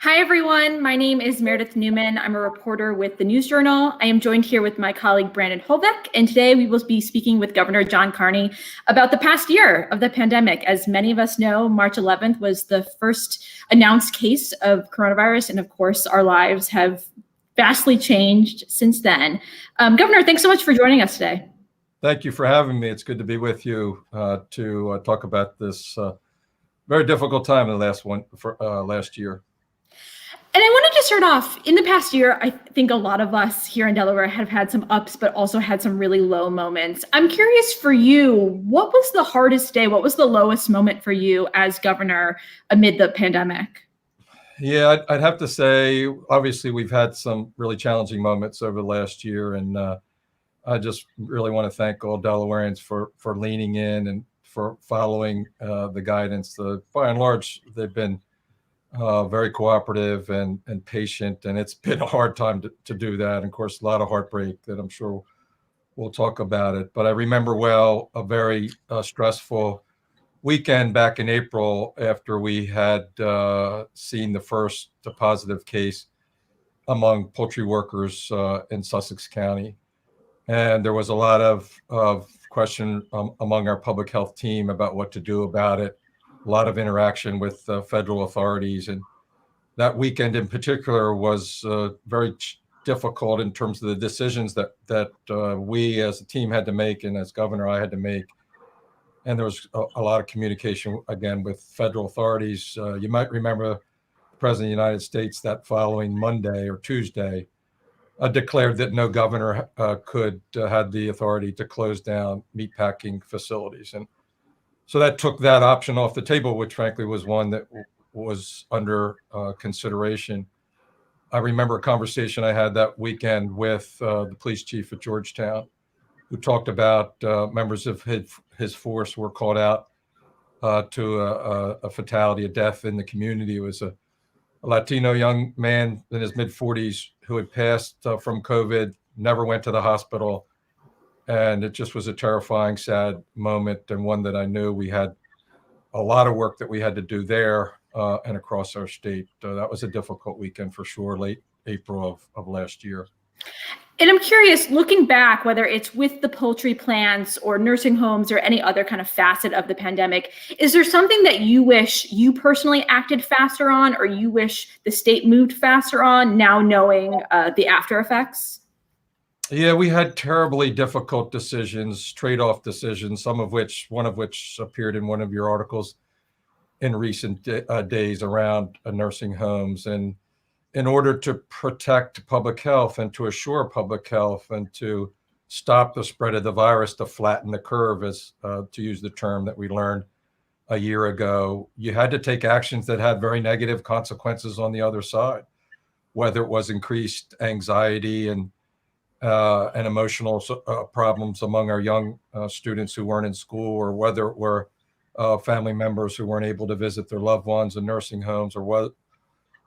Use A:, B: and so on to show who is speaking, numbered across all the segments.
A: Hi, everyone. My name is Meredith Newman. I'm a reporter with the News Journal. I am joined here with my colleague, Brandon Holbeck, and today we will be speaking with Governor John Carney about the past year of the pandemic. As many of us know, March 11th was the first announced case of coronavirus, and of course, our lives have vastly changed since then. Governor, thanks so much for joining us today.
B: Thank you for having me. It's good to be with you to talk about this very difficult time in the last year.
A: And I wanted to start off, in the past year, I think a lot of us here in Delaware have had some ups, but also had some really low moments. I'm curious for you, what was the hardest day? What was the lowest moment for you as governor amid the pandemic?
B: Yeah, I'd have to say, obviously, we've had some really challenging moments over the last year. And I just really want to thank all Delawareans for leaning in and for following the guidance. By and large, they've been very cooperative and patient, and it's been a hard time to do that. And of course, a lot of heartbreak that I'm sure we'll talk about it. But I remember well a very stressful weekend back in April after we had seen the first positive case among poultry workers in Sussex County. And there was a lot of question among our public health team about what to do about it. A lot of interaction with federal authorities, and that weekend in particular was very difficult in terms of the decisions that we as a team had to make, and as governor I had to make. And there was a lot of communication again with federal authorities. You might remember the President of the United States that following Monday or Tuesday declared that no governor could had the authority to close down meatpacking facilities. And so that took that option off the table, which frankly was one that was under consideration. I remember a conversation I had that weekend with the police chief at Georgetown, who talked about members of his force were called out to a fatality, a death in the community. It was a Latino young man in his mid-40s who had passed from COVID, never went to the hospital. And it just was a terrifying, sad moment, and one that I knew we had a lot of work that we had to do there and across our state. That was a difficult weekend for sure, late April of last year.
A: And I'm curious, looking back, whether it's with the poultry plants or nursing homes or any other kind of facet of the pandemic, is there something that you wish you personally acted faster on, or you wish the state moved faster on, now knowing the after effects?
B: Yeah, we had terribly difficult decisions, trade-off decisions, one of which appeared in one of your articles in recent days around nursing homes. And in order to protect public health and to assure public health and to stop the spread of the virus, to flatten the curve, as to use the term that we learned a year ago, you had to take actions that had very negative consequences on the other side, whether it was increased anxiety and emotional problems among our young students who weren't in school, or whether it were family members who weren't able to visit their loved ones in nursing homes, or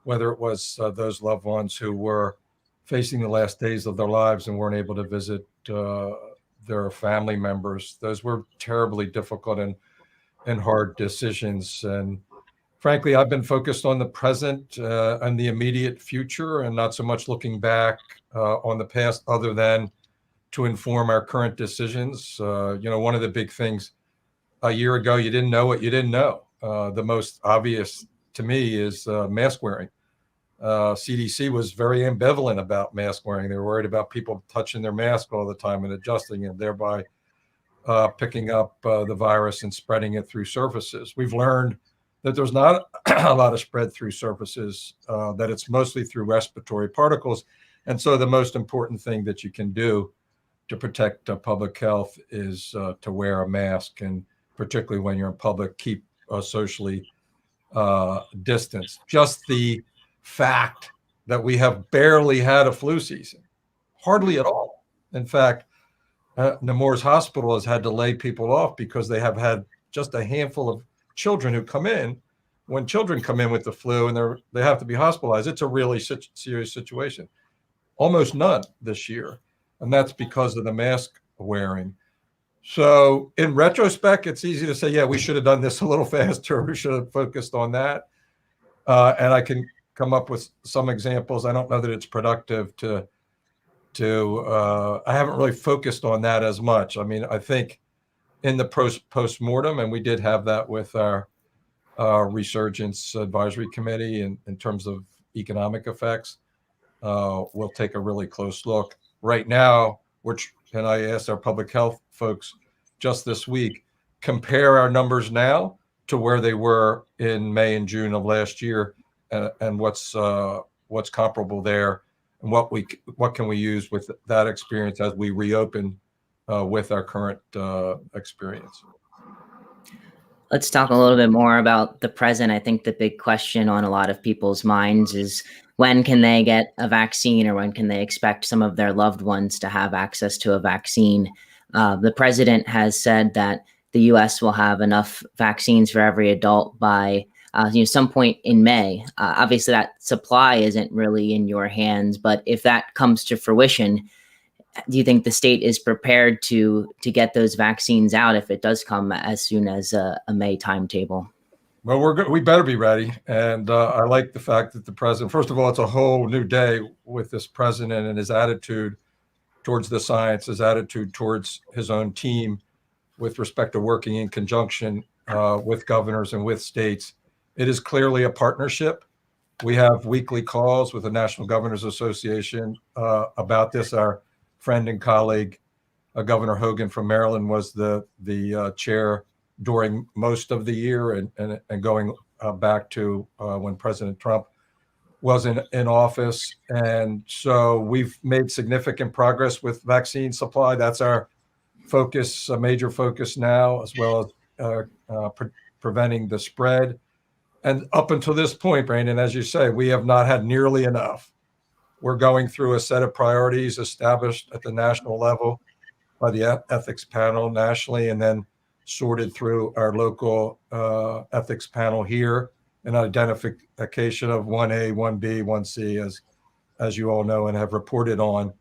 B: whether it was those loved ones who were facing the last days of their lives and weren't able to visit their family members. Those were terribly difficult and hard decisions. And frankly, I've been focused on the present and the immediate future, and not so much looking back on the past, other than to inform our current decisions. One of the big things a year ago, you didn't know what you didn't know. The most obvious to me is mask wearing. CDC was very ambivalent about mask wearing. They were worried about people touching their mask all the time and adjusting it, thereby picking up the virus and spreading it through surfaces. We've learned that there's not a lot of spread through surfaces, that it's mostly through respiratory particles. And so the most important thing that you can do to protect public health is to wear a mask, and particularly when you're in public, keep socially distanced. Just the fact that we have barely had a flu season, hardly at all. In fact, Nemours Hospital has had to lay people off because they have had just a handful of children who come in. When children come in with the flu and they have to be hospitalized, it's a really serious situation. Almost none this year, and that's because of the mask wearing. So in retrospect, it's easy to say, yeah, we should have done this a little faster. We should have focused on that. And I can come up with some examples. I don't know that it's productive I haven't really focused on that as much. I mean, I think in the post-mortem, and we did have that with our resurgence advisory committee in terms of economic effects. We'll take a really close look. Right now, and I asked our public health folks just this week, compare our numbers now to where they were in May and June of last year, and what's comparable there, and what can we use with that experience as we reopen with our current experience.
C: Let's talk a little bit more about the present. I think the big question on a lot of people's minds is, when can they get a vaccine, or when can they expect some of their loved ones to have access to a vaccine? The president has said that the U.S. will have enough vaccines for every adult by some point in May. Obviously, that supply isn't really in your hands, but if that comes to fruition, do you think the state is prepared to get those vaccines out if it does come as soon as a May timetable?
B: Well, we better be ready. And I like the fact that the president, first of all, it's a whole new day with this president and his attitude towards the science, his attitude towards his own team with respect to working in conjunction with governors and with states. It is clearly a partnership. We have weekly calls with the National Governors Association about this. Our friend and colleague, Governor Hogan from Maryland, was the chair during most of the year and going back to when President Trump was in office. And so we've made significant progress with vaccine supply. That's our focus, a major focus now, as well as preventing the spread. And up until this point, Brandon, as you say, we have not had nearly enough. We're going through a set of priorities established at the national level by the ethics panel nationally, and then sorted through our local ethics panel here, an identification of 1A, 1B, 1C, as you all know and have reported on.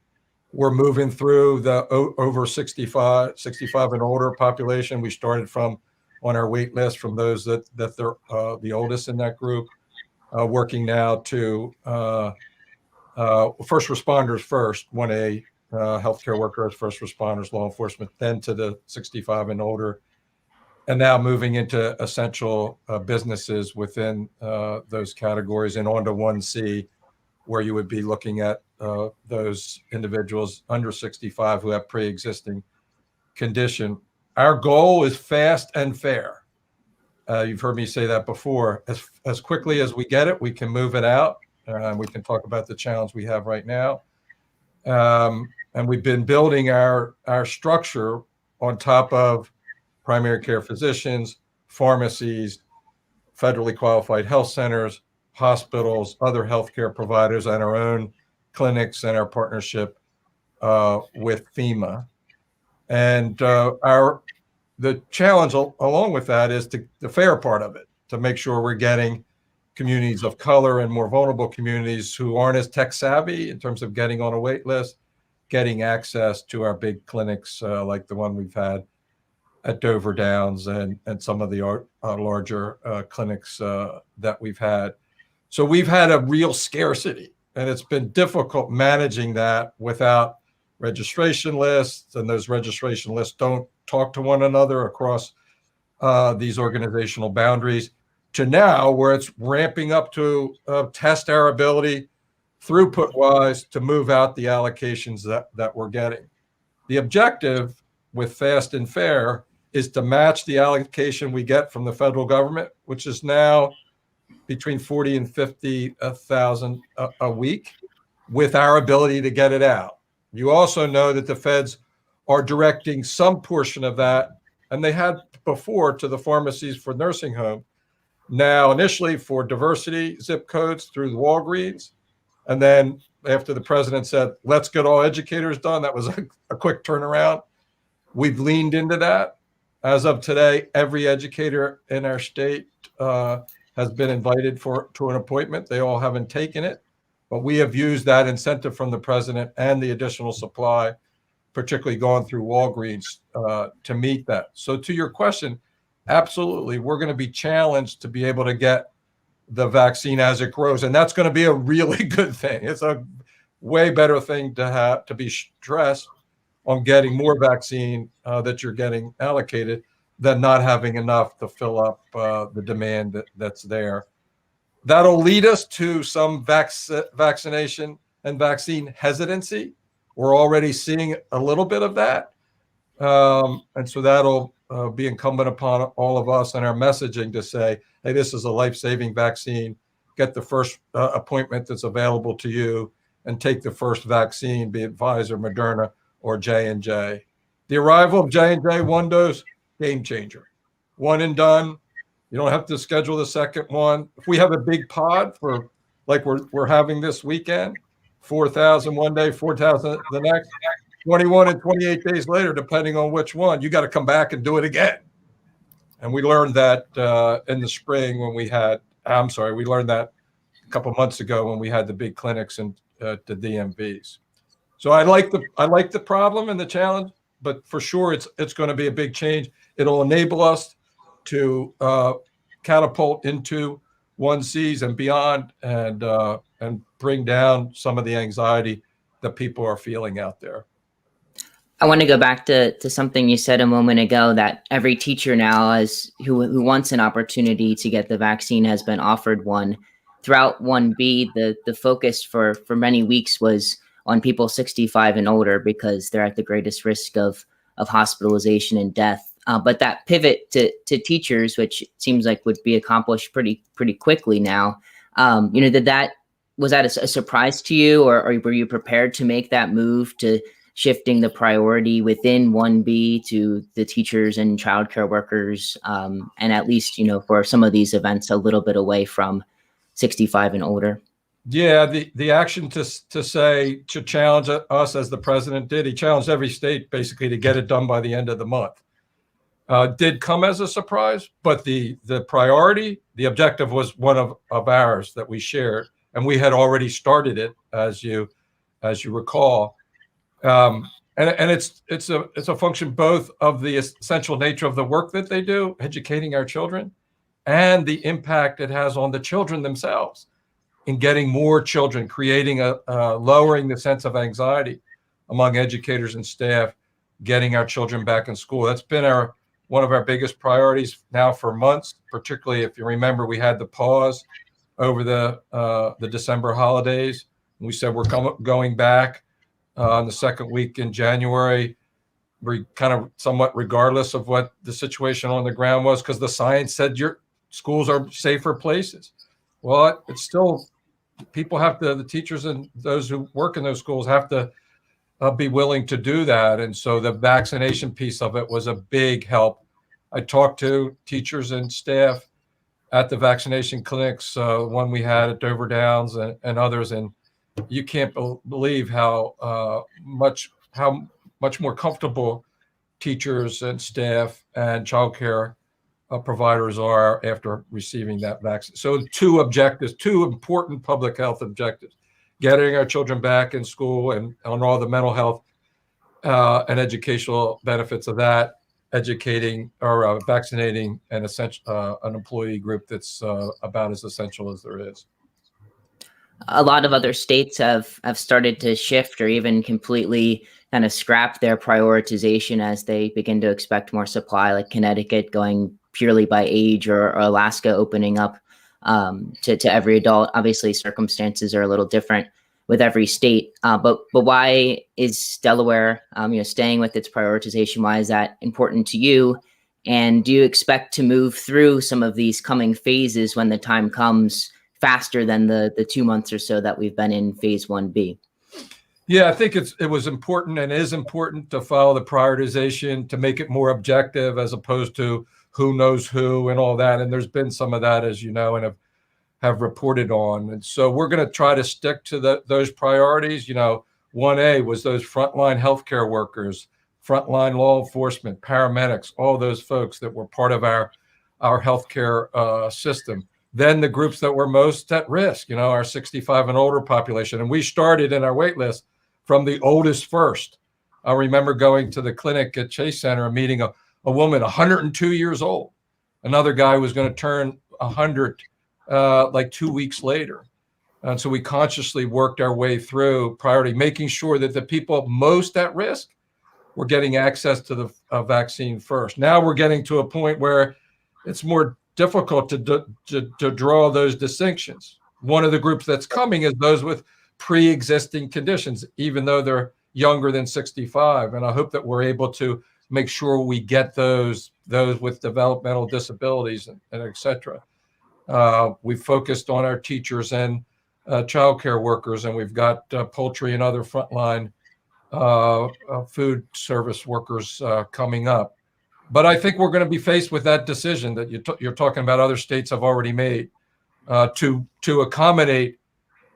B: We're moving through the over 65 and older population. We started from on our wait list from those that they're the oldest in that group, working now to first responders first, 1A, healthcare workers, first responders, law enforcement, then to the 65 and older, and now moving into essential businesses within those categories, and on to 1C, where you would be looking at those individuals under 65 who have pre-existing condition. Our goal is fast and fair. You've heard me say that before. As quickly as we get it, we can move it out. We can talk about the challenge we have right now. And we've been building our structure on top of primary care physicians, pharmacies, federally qualified health centers, hospitals, other healthcare providers, and our own clinics, and our partnership with FEMA. And the challenge along with that is the fair part of it, to make sure we're getting communities of color and more vulnerable communities who aren't as tech savvy in terms of getting on a wait list, getting access to our big clinics like the one we've had at Dover Downs and some of the larger clinics that we've had. So we've had a real scarcity, and it's been difficult managing that without registration lists, and those registration lists don't talk to one another across these organizational boundaries, to now where it's ramping up to test our ability throughput wise to move out the allocations that we're getting. The objective with fast and fair is to match the allocation we get from the federal government, which is now between 40 and 50,000 a week, with our ability to get it out. You also know that the feds are directing some portion of that, and they had before, to the pharmacies for nursing home. Now, initially for diversity zip codes through the Walgreens. And then after the president said, let's get all educators done, that was a quick turnaround. We've leaned into that. As of today, every educator in our state has been invited to an appointment. They all haven't taken it, but we have used that incentive from the president and the additional supply, particularly going through Walgreens, to meet that. So to your question, absolutely, we're going to be challenged to be able to get the vaccine as it grows. And that's going to be a really good thing. It's a way better thing to have to be stressed on getting more vaccine that you're getting allocated than not having enough to fill up the demand that's there. That'll lead us to some vaccination and vaccine hesitancy. We're already seeing a little bit of that. And so that'll be incumbent upon all of us and our messaging to say, hey, this is a life-saving vaccine. Get the first appointment that's available to you and take the first vaccine, be it Pfizer, Moderna, or J&J. The arrival of J&J, one dose, game changer. One and done. You don't have to schedule the second one. If we have a big pod for like we're having this weekend, 4,000 one day, 4,000 the next, 21 and 28 days later, depending on which one, you got to come back and do it again. And we learned that in the spring when we learned that a couple months ago when we had the big clinics and the DMVs. So I like the problem and the challenge, but for sure it's going to be a big change. It'll enable us to catapult into 1Cs and beyond, and bring down some of the anxiety that people are feeling out there.
C: I want to go back to something you said a moment ago, that every teacher now who wants an opportunity to get the vaccine has been offered one. Throughout 1B, the focus for many weeks was on people 65 and older because they're at the greatest risk of hospitalization and death. But that pivot to teachers, which seems like would be accomplished pretty quickly now, was that a surprise to you, or were you prepared to make that move to shifting the priority within 1B to the teachers and childcare workers, and at least, for some of these events, a little bit away from 65 and older?
B: Yeah, the action to challenge us, as the president did, he challenged every state basically to get it done by the end of the month. Did come as a surprise, but the priority, the objective was one of ours that we shared, and we had already started it, as you recall. And it's a function both of the essential nature of the work that they do, educating our children, and the impact it has on the children themselves in getting more children, creating lowering the sense of anxiety among educators and staff, getting our children back in school. That's been one of our biggest priorities now for months, particularly if you remember we had the pause over the December holidays. We said we're going back on the second week in January, kind of somewhat regardless of what the situation on the ground was, because the science said your schools are safer places. Well, it's still, the teachers and those who work in those schools have to be willing to do that. And so the vaccination piece of it was a big help. I talked to teachers and staff at the vaccination clinics, one we had at Dover Downs and others, and you can't believe how much more comfortable teachers and staff and childcare providers are after receiving that vaccine. So two important public health objectives: getting our children back in school and on all the mental health and educational benefits of that, educating or vaccinating an employee group that's about as essential as there is.
C: A lot of other states have started to shift or even completely kind of scrap their prioritization as they begin to expect more supply, like Connecticut going purely by age, or Alaska opening up to every adult. Obviously, circumstances are a little different with every state, but why is Delaware staying with its prioritization? Why is that important to you? And do you expect to move through some of these coming phases when the time comes faster than the 2 months or so that we've been in phase 1B?
B: Yeah, I think it was important and is important to follow the prioritization, to make it more objective as opposed to who knows who and all that. And there's been some of that, as you know, and have reported on. And so we're going to try to stick to those priorities. 1A was those frontline healthcare workers, frontline law enforcement, paramedics, all those folks that were part of our healthcare system. Then the groups that were most at risk, our 65 and older population. And we started in our wait list from the oldest first. I remember going to the clinic at Chase Center and meeting a woman, 102 years old. Another guy was going to turn 100 like 2 weeks later. And so we consciously worked our way through priority, making sure that the people most at risk were getting access to the vaccine first. Now we're getting to a point where it's more difficult to draw those distinctions. One of the groups that's coming is those with pre-existing conditions, even though they're younger than 65. And I hope that we're able to make sure we get those with developmental disabilities and et cetera. We've focused on our teachers and childcare workers, and we've got poultry and other frontline food service workers coming up. But I think we're going to be faced with that decision that you're talking about other states have already made to accommodate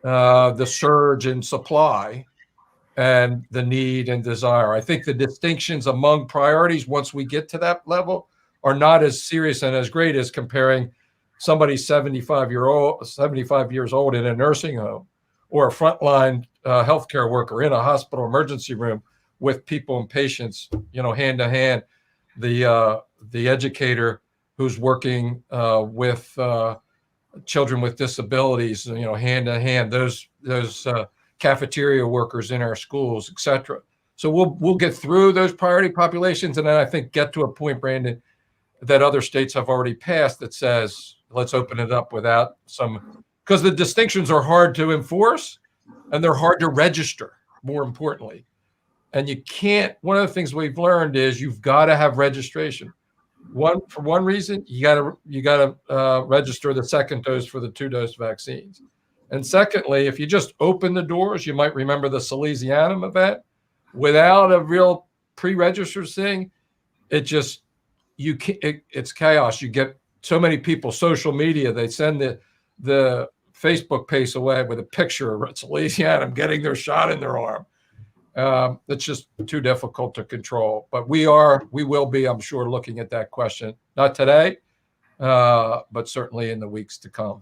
B: the surge in supply and the need and desire. I think the distinctions among priorities once we get to that level are not as serious and as great as comparing somebody 75 years old in a nursing home or a frontline healthcare worker in a hospital emergency room with people and patients, hand to hand. The educator who's working with children with disabilities, hand to hand. Those cafeteria workers in our schools, et cetera. So we'll get through those priority populations, and then I think get to a point, Brandon, that other states have already passed that says let's open it up without some, because the distinctions are hard to enforce and they're hard to register, more importantly. And you can't, one of the things we've learned is you've got to have registration. For one reason, you got to register the second dose for the 2-dose vaccines. And secondly, if you just open the doors, you might remember the Salesianum event, without a real pre-registered thing, it's chaos. You get so many people, social media, they send the Facebook post away with a picture of Salesianum getting their shot in their arm. It's just too difficult to control. But we will be, I'm sure, looking at that question, not today, but certainly in the weeks to come.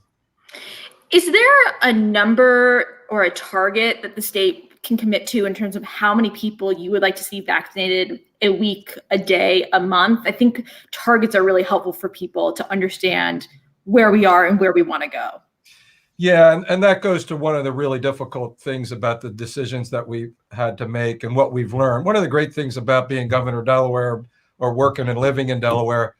A: Is there a number or a target that the state can commit to in terms of how many people you would like to see vaccinated a week, a day, a month? I think targets are really helpful for people to understand where we are and where we want to go.
B: Yeah, and that goes to one of the really difficult things about the decisions that we've had to make and what we've learned. One of the great things about being governor of Delaware or working and living in Delaware,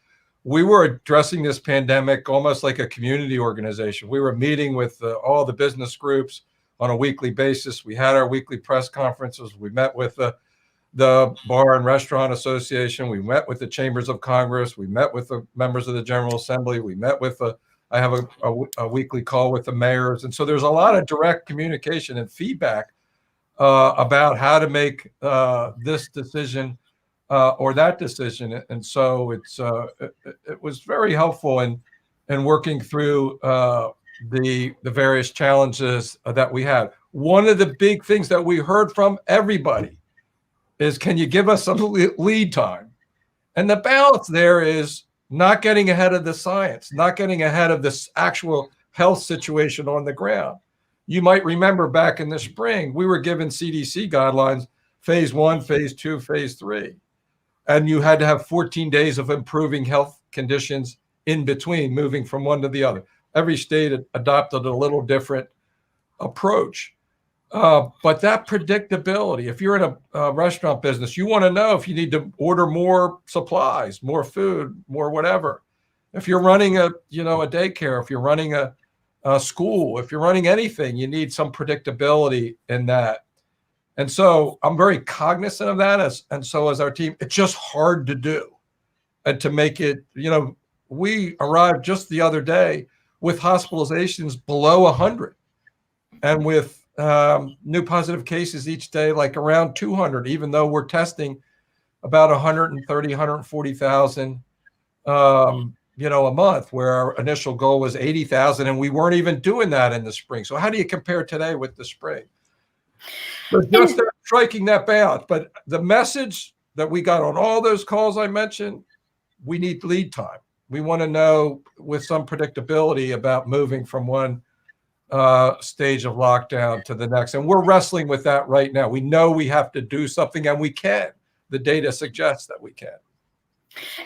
B: we were addressing this pandemic almost like a community organization. We were meeting with all the business groups on a weekly basis. We had our weekly press conferences. We met with the Bar and Restaurant Association. We met with the Chambers of Congress. We met with the members of the General Assembly. We met with I have a weekly call with the mayors. And so there's a lot of direct communication and feedback about how to make this decision or that decision. And so it was very helpful in working through the various challenges that we had. One of the big things that we heard from everybody is, can you give us some lead time? And the balance there is not getting ahead of the science, not getting ahead of this actual health situation on the ground. You might remember back in the spring, we were given CDC guidelines, phase 1, phase 2, phase 3. And you had to have 14 days of improving health conditions in between, moving from one to the other. Every state adopted a little different approach. But that predictability, if you're in a restaurant business, you want to know if you need to order more supplies, more food, more whatever. If you're running a daycare, if you're running a school, if you're running anything, you need some predictability in that. And so I'm very cognizant of that, and so is our team. It's just hard to do and to make it, we arrived just the other day with hospitalizations below 100 and with new positive cases each day, like around 200, even though we're testing about 130, 140,000, a month, where our initial goal was 80,000, and we weren't even doing that in the spring. So how do you compare today with the spring? So just striking that balance. But the message that we got on all those calls I mentioned, we need lead time. We want to know with some predictability about moving from one stage of lockdown to the next. And we're wrestling with that right now. We know we have to do something, and we can. The data suggests that we can.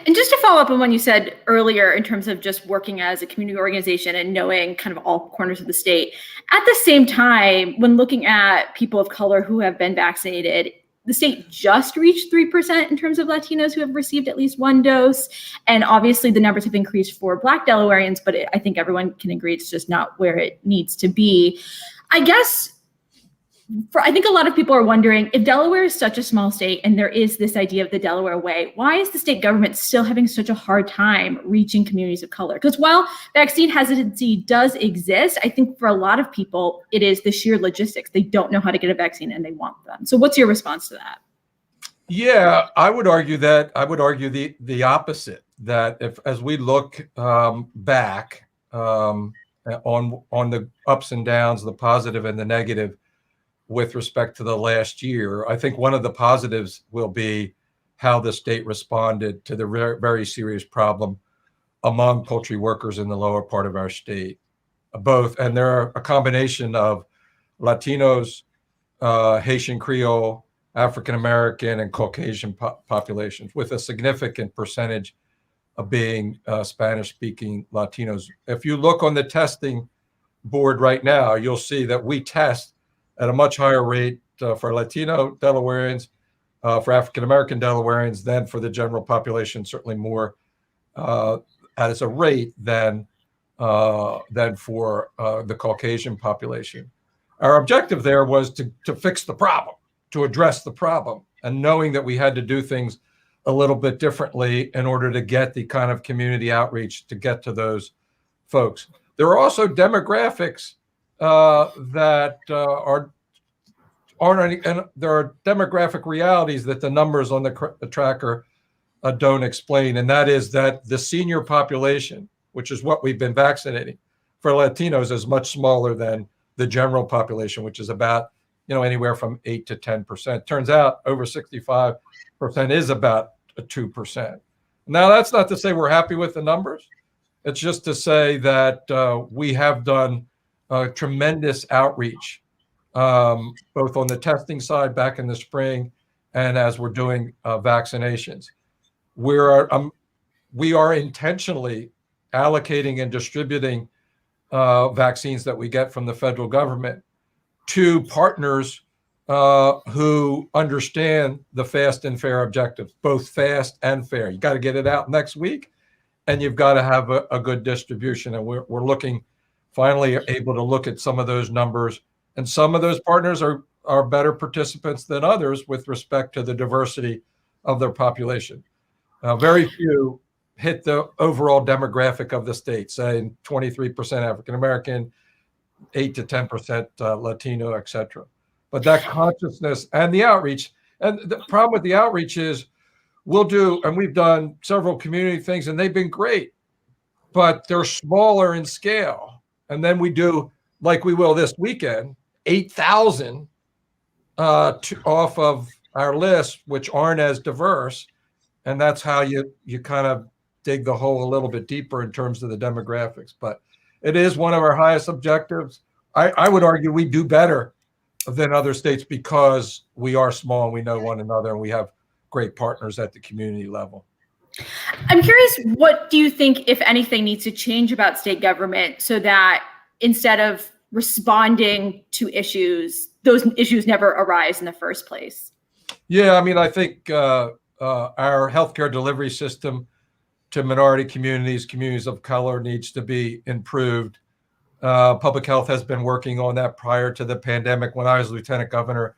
A: And just to follow up on what you said earlier in terms of just working as a community organization and knowing kind of all corners of the state, at the same time, when looking at people of color who have been vaccinated, the state just reached 3% in terms of Latinos who have received at least one dose. And obviously the numbers have increased for Black Delawareans, but I think everyone can agree it's just not where it needs to be. I guess I think a lot of people are wondering, if Delaware is such a small state and there is this idea of the Delaware way, why is the state government still having such a hard time reaching communities of color? Because while vaccine hesitancy does exist, I think for a lot of people, it is the sheer logistics. They don't know how to get a vaccine and they want them. So what's your response to that?
B: Yeah, I would argue the opposite, that if, as we look back on the ups and downs, the positive and the negative, with respect to the last year, I think one of the positives will be how the state responded to the very serious problem among poultry workers in the lower part of our state. And there are a combination of Latinos, Haitian Creole, African American, and Caucasian populations, with a significant percentage of being Spanish-speaking Latinos. If you look on the testing board right now, you'll see that we test at a much higher rate for Latino Delawareans, for African American Delawareans, than for the general population, certainly more as a rate than for the Caucasian population. Our objective there was to fix the problem, to address the problem, and knowing that we had to do things a little bit differently in order to get the kind of community outreach to get to those folks. There are also demographics that aren't any, and there are demographic realities that the numbers on the tracker don't explain, and that is that the senior population, which is what we've been vaccinating for Latinos, is much smaller than the general population, which is about anywhere from 8 to 10%. Turns out over 65% is about 2%. Now, that's not to say we're happy with the numbers. It's just to say that we have done tremendous outreach, both on the testing side back in the spring and as we're doing vaccinations. We are intentionally allocating and distributing vaccines that we get from the federal government to partners who understand the fast and fair objectives, both fast and fair. You got to get it out next week, and you've got to have a good distribution. And we're looking, finally able to look at some of those numbers. And some of those partners are better participants than others with respect to the diversity of their population. Very few hit the overall demographic of the state, say 23% African American, 8 to 10% Latino, et cetera. But that consciousness and the outreach, and the problem with the outreach is we've done several community things and they've been great, but they're smaller in scale. And then we do, like we will this weekend, 8,000 off of our list, which aren't as diverse. And that's how you kind of dig the hole a little bit deeper in terms of the demographics. But it is one of our highest objectives. I would argue we do better than other states because we are small and we know one another and we have great partners at the community level.
A: I'm curious, what do you think, if anything, needs to change about state government so that instead of responding to issues, those issues never arise in the first place?
B: Yeah, I mean, I think our healthcare delivery system to minority communities of color needs to be improved. Public health has been working on that prior to the pandemic. When I was lieutenant governor,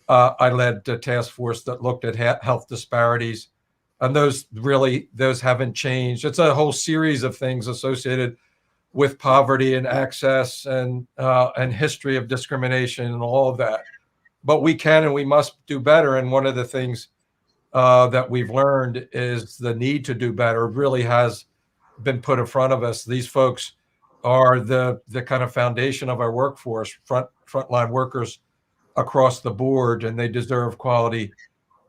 B: I led a task force that looked at health disparities, and those haven't changed. It's a whole series of things associated with poverty and access and history of discrimination and all of that. But we can and we must do better. And one of the things that we've learned is the need to do better really has been put in front of us. These folks are the kind of foundation of our workforce, frontline workers across the board, and they deserve quality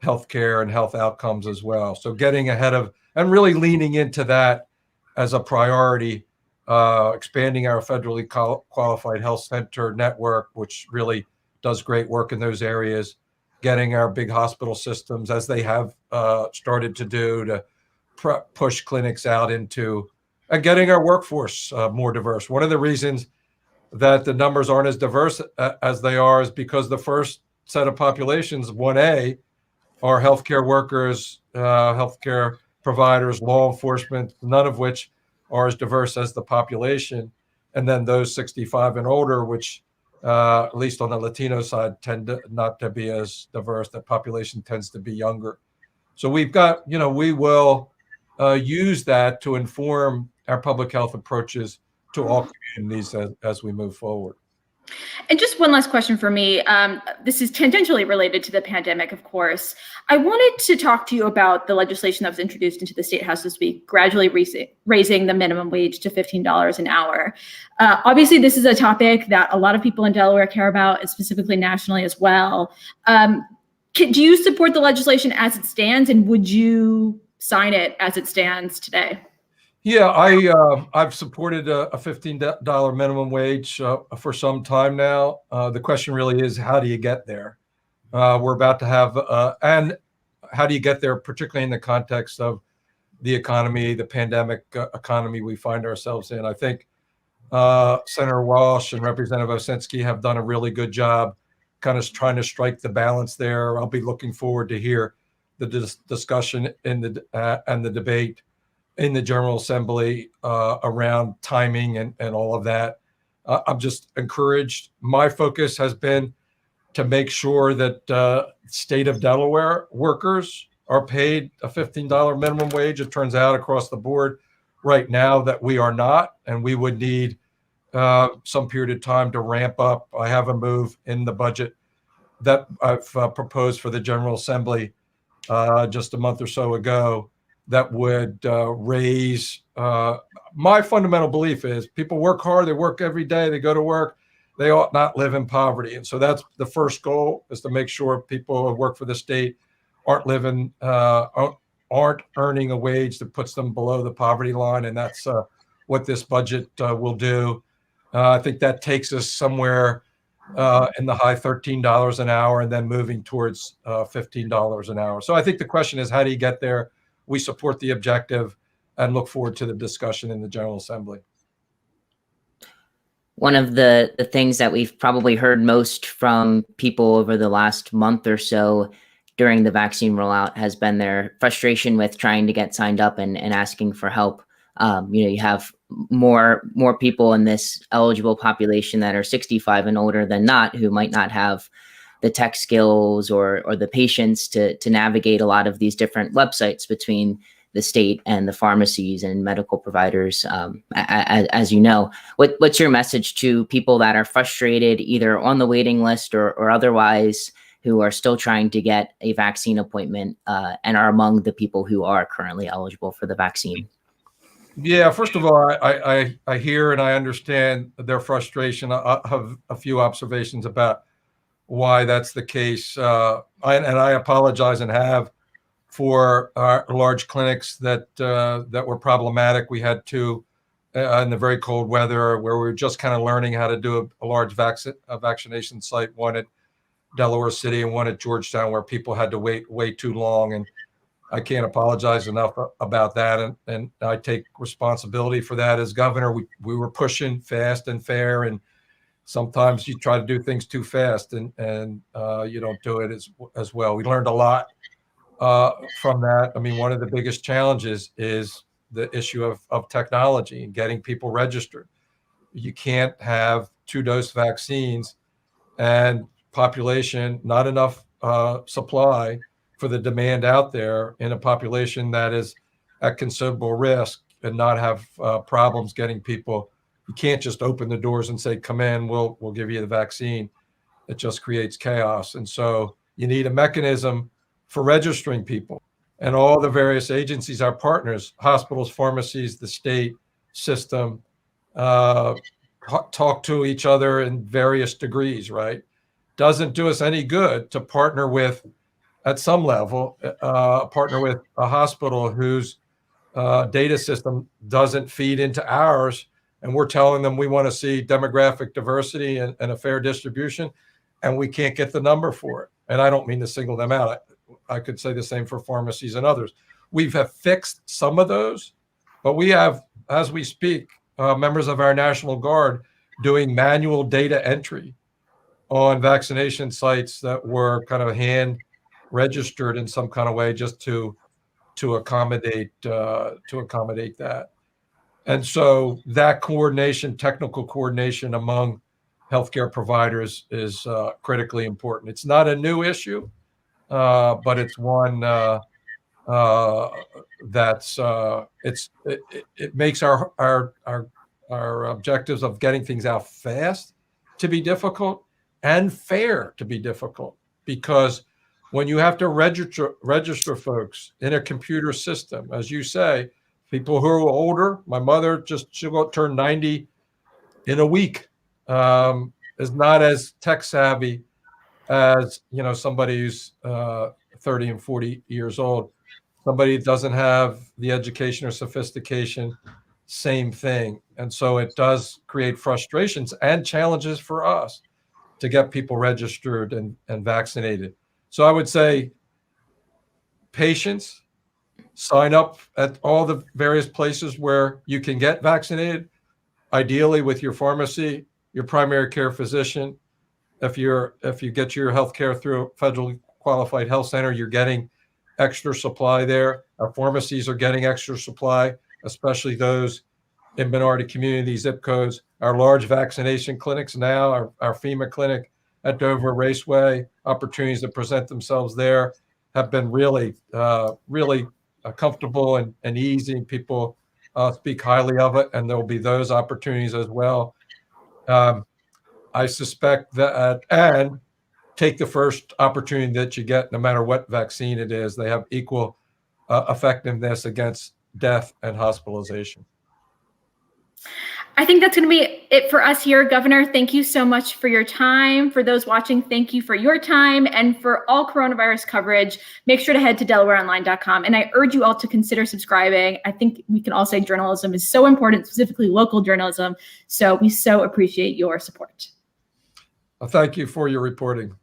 B: health care and health outcomes as well. So getting ahead of and really leaning into that as a priority, expanding our federally qualified health center network, which really does great work in those areas, getting our big hospital systems, as they have started to do, to push clinics out into getting our workforce more diverse. One of the reasons that the numbers aren't as diverse as they are is because the first set of populations, 1A, are healthcare workers, healthcare providers, law enforcement, none of which are as diverse as the population. And then those 65 and older, which at least on the Latino side, tend not to be as diverse. The population tends to be younger. So we've got, we will use that to inform our public health approaches to all communities as we move forward.
A: And just one last question for me. This is tangentially related to the pandemic, of course. I wanted to talk to you about the legislation that was introduced into the State House this week, gradually raising the minimum wage to $15 an hour. Obviously, this is a topic that a lot of people in Delaware care about, and specifically nationally as well. Do you support the legislation as it stands, and would you sign it as it stands today?
B: Yeah, I've supported a $15 minimum wage for some time now. The question really is, how do you get there? We're about to have, and how do you get there, particularly in the context of the economy, the pandemic economy we find ourselves in? I think Senator Walsh and Representative Osinski have done a really good job kind of trying to strike the balance there. I'll be looking forward to hear the discussion and the debate in the General Assembly around timing and all of that. I'm just encouraged. My focus has been to make sure that state of Delaware workers are paid a $15 minimum wage. It turns out across the board right now that we are not, and we would need some period of time to ramp up. I have a move in the budget that I've proposed for the General Assembly just a month or so ago that would raise, my fundamental belief is people work hard, they work every day, they go to work, they ought not live in poverty. And so that's the first goal, is to make sure people who work for the state aren't earning a wage that puts them below the poverty line. And that's what this budget will do. I think that takes us somewhere in the high $13 an hour and then moving towards $15 an hour. So I think the question is, how do you get there? We support the objective and look forward to the discussion in the General Assembly.
C: One of the things that we've probably heard most from people over the last month or so during the vaccine rollout has been their frustration with trying to get signed up and asking for help. You have more people in this eligible population that are 65 and older than not, who might not have the tech skills or the patience to navigate a lot of these different websites between the state and the pharmacies and medical providers. As you know, what's your message to people that are frustrated either on the waiting list or otherwise, who are still trying to get a vaccine appointment and are among the people who are currently eligible for the vaccine?
B: Yeah, first of all, I hear and I understand their frustration. I have a few observations about why that's the case. And I apologize and have for our large clinics that were problematic. We had two in the very cold weather where we were just kind of learning how to do a large vaccination site, one at Delaware City and one at Georgetown, where people had to wait way too long. And I can't apologize enough about that. And I take responsibility for that as governor. We were pushing fast and fair, and sometimes you try to do things too fast and you don't do it as well. We learned a lot from that. I mean, one of the biggest challenges is the issue of technology and getting people registered. You can't have 2-dose vaccines and population, not enough supply for the demand out there in a population that is at considerable risk, and not have problems getting people. You can't just open the doors and say, come in, we'll give you the vaccine. It just creates chaos. And so you need a mechanism for registering people, and all the various agencies, our partners, hospitals, pharmacies, the state system, talk to each other in various degrees, right? Doesn't do us any good to partner with, at some level, partner with a hospital whose data system doesn't feed into ours, and we're telling them we want to see demographic diversity and a fair distribution, and we can't get the number for it. And I don't mean to single them out. I could say the same for pharmacies and others. We have fixed some of those, but we have, as we speak, members of our National Guard doing manual data entry on vaccination sites that were kind of hand registered in some kind of way, just to accommodate that. And so that coordination, technical coordination among healthcare providers is critically important. It's not a new issue, but it's one it makes our objectives of getting things out fast to be difficult and fair to be difficult, because when you have to register folks in a computer system, as you say, people who are older, my mother she'll turn 90 in a week, is not as tech savvy as, somebody who's 30 and 40 years old. Somebody doesn't have the education or sophistication, same thing. And so it does create frustrations and challenges for us to get people registered and vaccinated. So I would say patience, sign up at all the various places where you can get vaccinated, ideally with your pharmacy, your primary care physician. If you get your health care through a federally qualified health center, you're getting extra supply there. Our pharmacies are getting extra supply, especially those in minority community zip codes. Our large vaccination clinics now, our FEMA clinic at Dover Raceway, opportunities that present themselves there have been really comfortable and easy. People speak highly of it, and there'll be those opportunities as well. I suspect that, and take the first opportunity that you get, no matter what vaccine it is. They have equal effectiveness against death and hospitalization.
A: I think that's going to be it for us here. Governor, thank you so much for your time. For those watching, thank you for your time. And for all coronavirus coverage, make sure to head to DelawareOnline.com. And I urge you all to consider subscribing. I think we can all say journalism is so important, specifically local journalism. So we so appreciate your support.
B: Well, thank you for your reporting.